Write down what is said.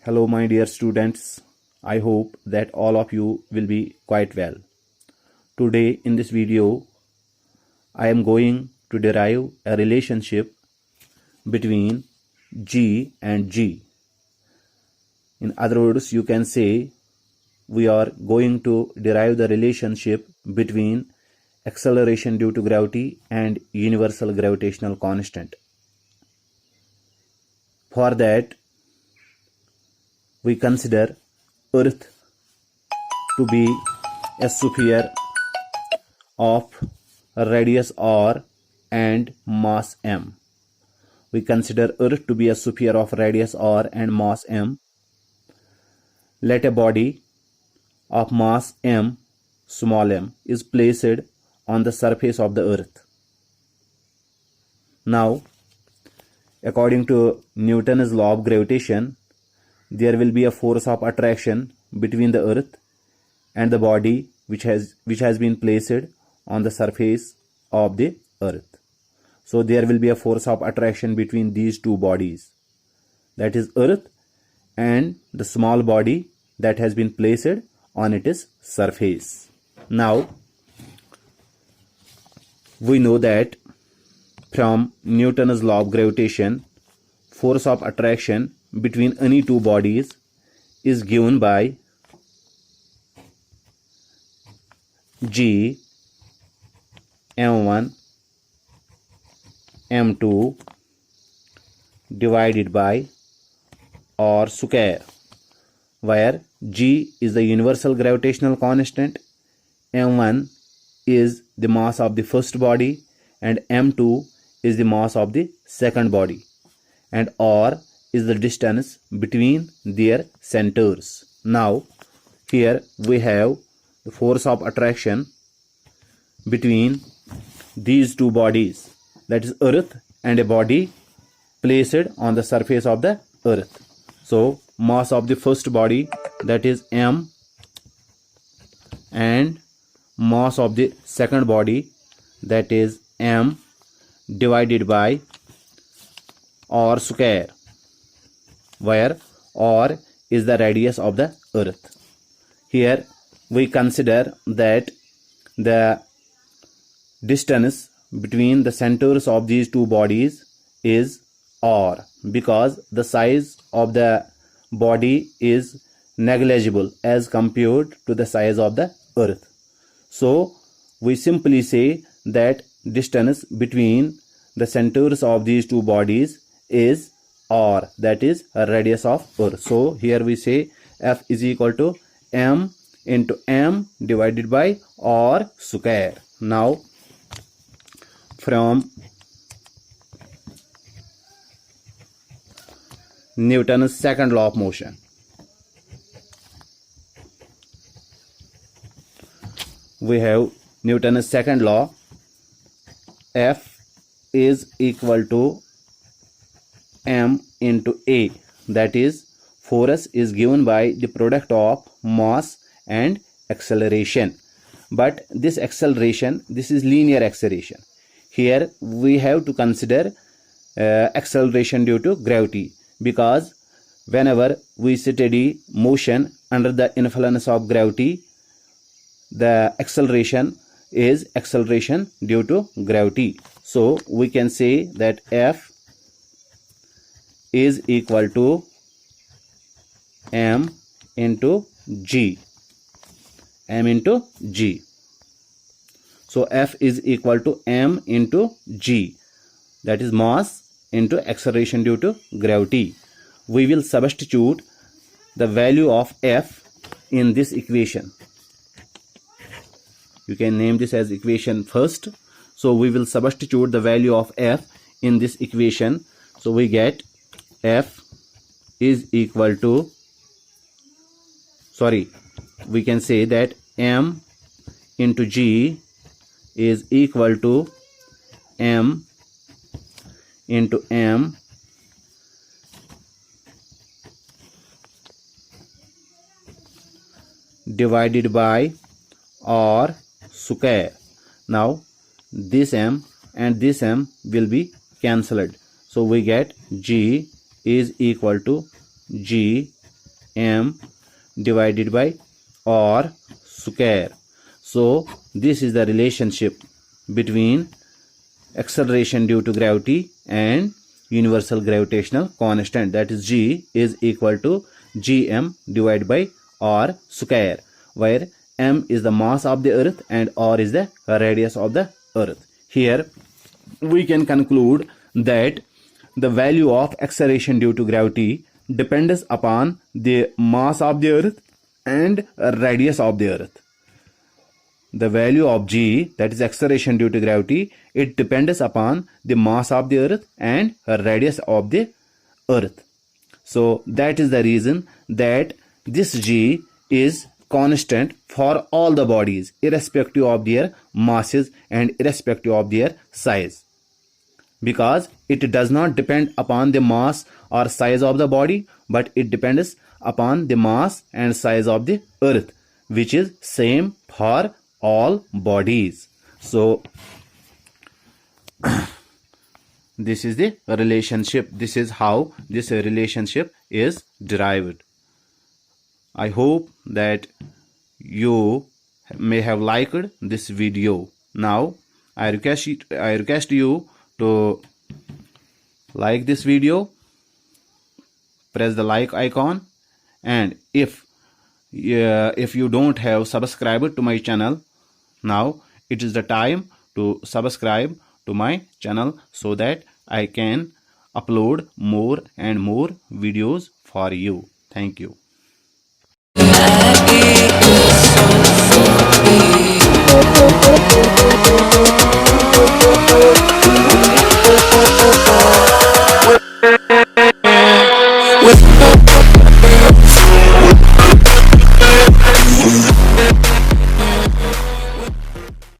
Hello, my dear students. I hope that all of you will be quite well. Today, in this video, I am going to derive a relationship between G and G. In other words, you can say we are going to derive the relationship between acceleration due to gravity and universal gravitational constant. For that, we consider Earth to be a sphere of radius r and mass m. We consider Earth to be a sphere of radius r and mass m. Let a body of mass m, small m, is placed on the surface of the Earth. Now, according to Newton's law of gravitation, there will be a force of attraction between the Earth and the body which has been placed on the surface of the Earth. So there will be a force of attraction between these two bodies, that is Earth and the small body that has been placed on its surface. Now, we know that from Newton's law of gravitation, force of attraction between any two bodies is given by G m1 m2 divided by r square, where G is the universal gravitational constant, m1 is the mass of the first body, and m2 is the mass of the second body, and r is the distance between their centers. Now, here we have the force of attraction between these two bodies, that is Earth and a body placed on the surface of the Earth. So, mass of the first body, that is m, and mass of the second body, that is m, divided by r square, where r is the radius of the Earth. Here we consider that the distance between the centers of these two bodies is r, because the size of the body is negligible as compared to the size of the Earth. So we simply say that distance between the centers of these two bodies is r, that is a radius of Earth. So here we say F is equal to m into m divided by r square. Now, from Newton's second law of motion, we have Newton's second law. F is equal to m into a, that is force is given by the product of mass and acceleration. But this acceleration, this is linear acceleration. Here we have to consider acceleration due to gravity, because whenever we study motion under the influence of gravity, the acceleration is acceleration due to gravity. So we can say that F is equal to m into g, m into g. So F is equal to m into g, that is mass into acceleration due to gravity. We will substitute the value of F in this equation. You can name this as equation first. So we will substitute the value of F in this equation. So we get F is equal to, we can say that m into g is equal to m into m divided by r square. Now, this m and this m will be cancelled. So we get g is equal to g m divided by r square. So this is the relationship between acceleration due to gravity and universal gravitational constant, that is g is equal to gm divided by r square, where m is the mass of the earth and r is the radius of the earth. Here we can conclude that the value of acceleration due to gravity depends upon the mass of the earth and radius of the earth. The value of g, that is acceleration due to gravity, it depends upon the mass of the earth and radius of the earth. So that is the reason that this g is constant for all the bodies, irrespective of their masses and irrespective of their size, because it does not depend upon the mass or size of the body, but it depends upon the mass and size of the earth, which is same for all bodies. So this is the relationship. This is how this relationship is derived. I hope that you may have liked this video. Now I request you to like this video, press the like icon, and if you don't have subscribed to my channel, now it is the time to subscribe to my channel so that I can upload more and more videos for you. Thank you. I